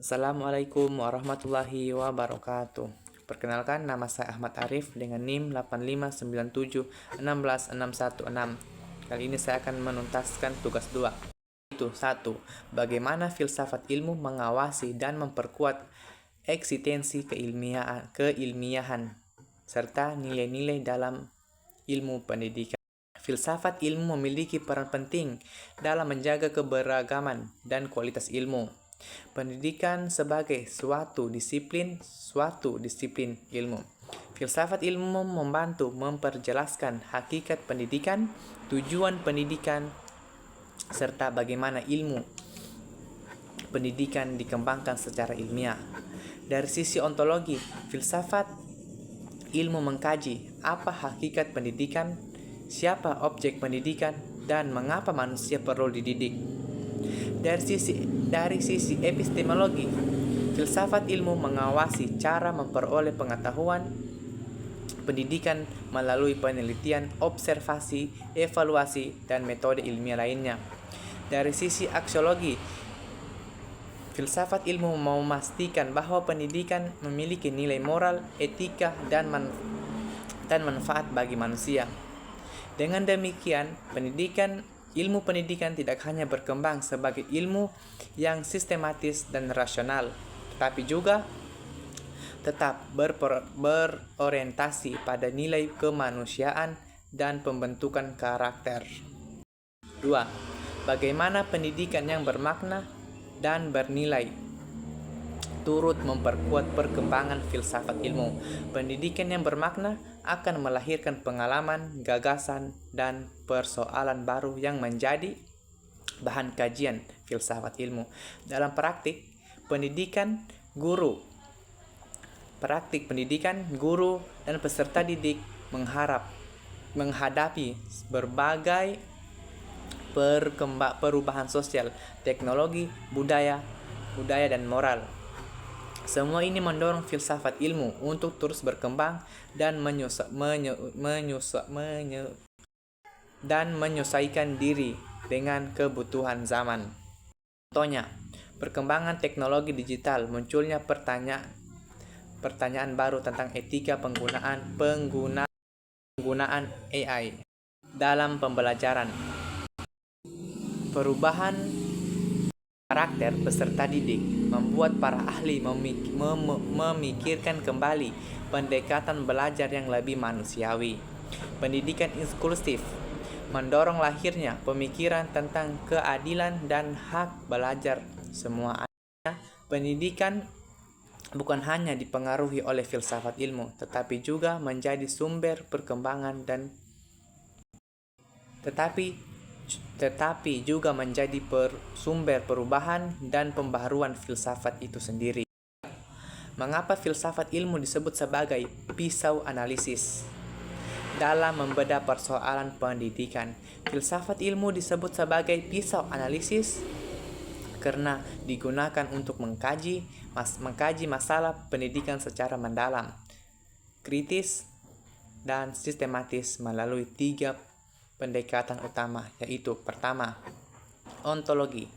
Assalamualaikum warahmatullahi wabarakatuh. Perkenalkan, nama saya Ahmad Arif dengan NIM 8597161616. Kali ini saya akan menuntaskan tugas 2. Itu 1. Bagaimana filsafat ilmu mengawasi dan memperkuat eksistensi keilmiahan serta nilai-nilai dalam ilmu pendidikan. Filsafat ilmu memiliki peran penting dalam menjaga keberagaman dan kualitas ilmu. Pendidikan sebagai suatu disiplin ilmu. Filsafat ilmu membantu memperjelaskan hakikat pendidikan, tujuan pendidikan, serta bagaimana ilmu pendidikan dikembangkan secara ilmiah. Dari sisi ontologi, filsafat ilmu mengkaji apa hakikat pendidikan, siapa objek pendidikan, dan mengapa manusia perlu dididik. Dari sisi epistemologi, filsafat ilmu mengawasi cara memperoleh pengetahuan pendidikan melalui penelitian, observasi, evaluasi, dan metode ilmiah lainnya. Dari sisi aksiologi, filsafat ilmu memastikan bahwa pendidikan memiliki nilai moral, etika, dan manfaat bagi manusia. Dengan demikian, ilmu pendidikan tidak hanya berkembang sebagai ilmu yang sistematis dan rasional, tetapi juga tetap berorientasi pada nilai kemanusiaan dan pembentukan karakter. 2. Bagaimana pendidikan yang bermakna dan bernilai turut memperkuat perkembangan filsafat ilmu. Pendidikan yang bermakna akan melahirkan pengalaman, gagasan, dan persoalan baru yang menjadi bahan kajian filsafat ilmu. Dalam praktik pendidikan, guru dan peserta didik menghadapi berbagai perubahan sosial, teknologi, budaya, dan moral. Semua ini mendorong filsafat ilmu untuk terus berkembang dan menyesuaikan diri dengan kebutuhan zaman. Contohnya, perkembangan teknologi digital, munculnya pertanyaan baru tentang etika penggunaan AI dalam pembelajaran. Perubahan karakter peserta didik membuat para ahli memikirkan kembali pendekatan belajar yang lebih manusiawi. Pendidikan inklusif mendorong lahirnya pemikiran tentang keadilan dan hak belajar semua anak. Pendidikan bukan hanya dipengaruhi oleh filsafat ilmu, tetapi juga menjadi sumber perkembangan tetapi juga menjadi sumber perubahan dan pembaharuan filsafat itu sendiri. Mengapa filsafat ilmu disebut sebagai pisau analisis? Dalam membedah persoalan pendidikan, filsafat ilmu disebut sebagai pisau analisis karena digunakan untuk mengkaji masalah pendidikan secara mendalam, kritis, dan sistematis melalui 3 pendekatan utama, yaitu pertama, ontologi,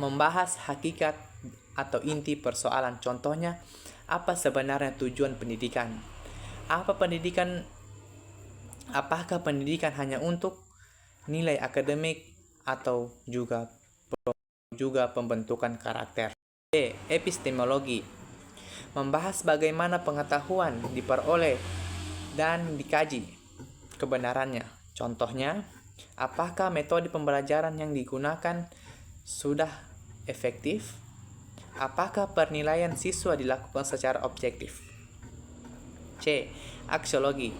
membahas hakikat atau inti persoalan. Contohnya, apa sebenarnya tujuan pendidikan? Apakah pendidikan hanya untuk nilai akademik atau juga pembentukan karakter? B. Epistemologi, membahas bagaimana pengetahuan diperoleh dan dikaji kebenarannya. Contohnya, apakah metode pembelajaran yang digunakan sudah efektif? Apakah penilaian siswa dilakukan secara objektif? C. Aksiologi,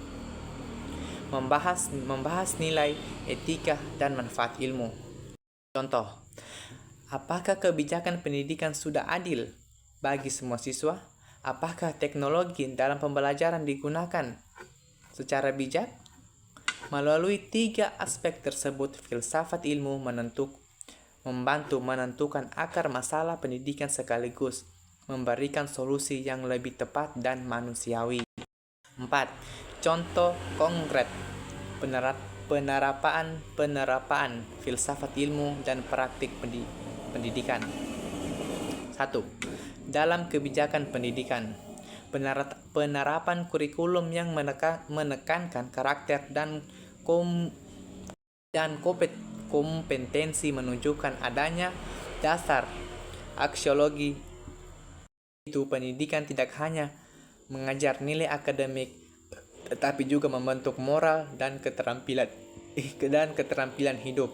membahas nilai, etika, dan manfaat ilmu. Contoh, apakah kebijakan pendidikan sudah adil bagi semua siswa? Apakah teknologi dalam pembelajaran digunakan secara bijak? Melalui 3 aspek tersebut, filsafat ilmu membantu menentukan akar masalah pendidikan sekaligus memberikan solusi yang lebih tepat dan manusiawi. 4. Contoh konkret penerapan filsafat ilmu dan praktik pendidikan. 1. Dalam kebijakan pendidikan, penerapan kurikulum yang menekankan karakter dan kompetensi menunjukkan adanya dasar aksiologi. Itu pendidikan tidak hanya mengajar nilai akademik, tetapi juga membentuk moral dan keterampilan hidup.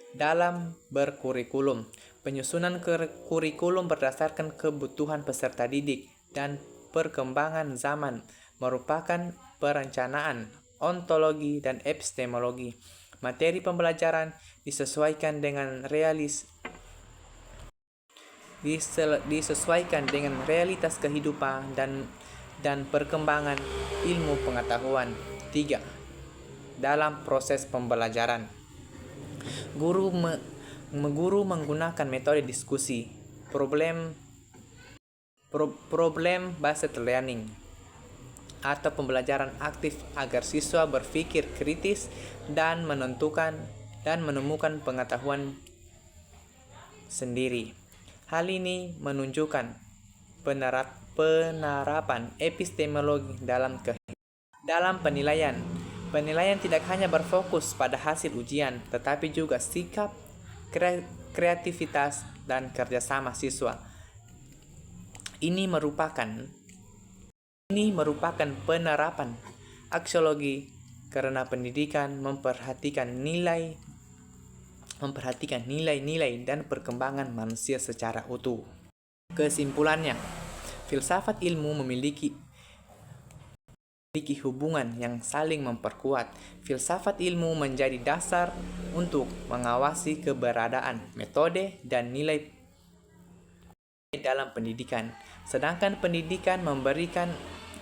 Dalam berkurikulum, penyusunan kurikulum berdasarkan kebutuhan peserta didik dan perkembangan zaman merupakan perencanaan ontologi dan epistemologi. Materi pembelajaran disesuaikan dengan realitas kehidupan dan perkembangan ilmu pengetahuan. 3. Dalam proses pembelajaran, guru menggunakan metode diskusi, problem based learning, atau pembelajaran aktif agar siswa berpikir kritis dan menemukan pengetahuan sendiri. Hal ini menunjukkan penerapan epistemologi dalam penilaian. Penilaian tidak hanya berfokus pada hasil ujian, tetapi juga sikap, kreativitas, dan kerjasama siswa. Ini merupakan penerapan aksiologi karena pendidikan memperhatikan nilai-nilai dan perkembangan manusia secara utuh. Kesimpulannya, filsafat ilmu memiliki hubungan yang saling memperkuat. Filsafat ilmu menjadi dasar untuk mengawasi keberadaan metode dan nilai dalam pendidikan, sedangkan pendidikan memberikan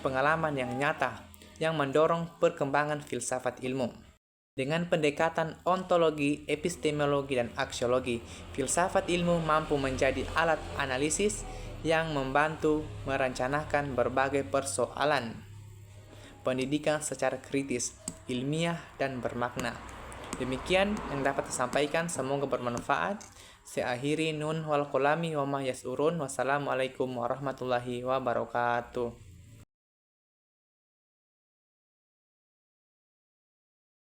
pengalaman yang nyata yang mendorong perkembangan filsafat ilmu. Dengan pendekatan ontologi, epistemologi, dan aksiologi, filsafat ilmu mampu menjadi alat analisis yang membantu merencanakan berbagai persoalan pendidikan secara kritis, ilmiah, dan bermakna. Demikian yang dapat disampaikan, semoga bermanfaat. Saya akhiri, nun wal qalami wa ma yasurun. Wassalamualaikum warahmatullahi wabarakatuh.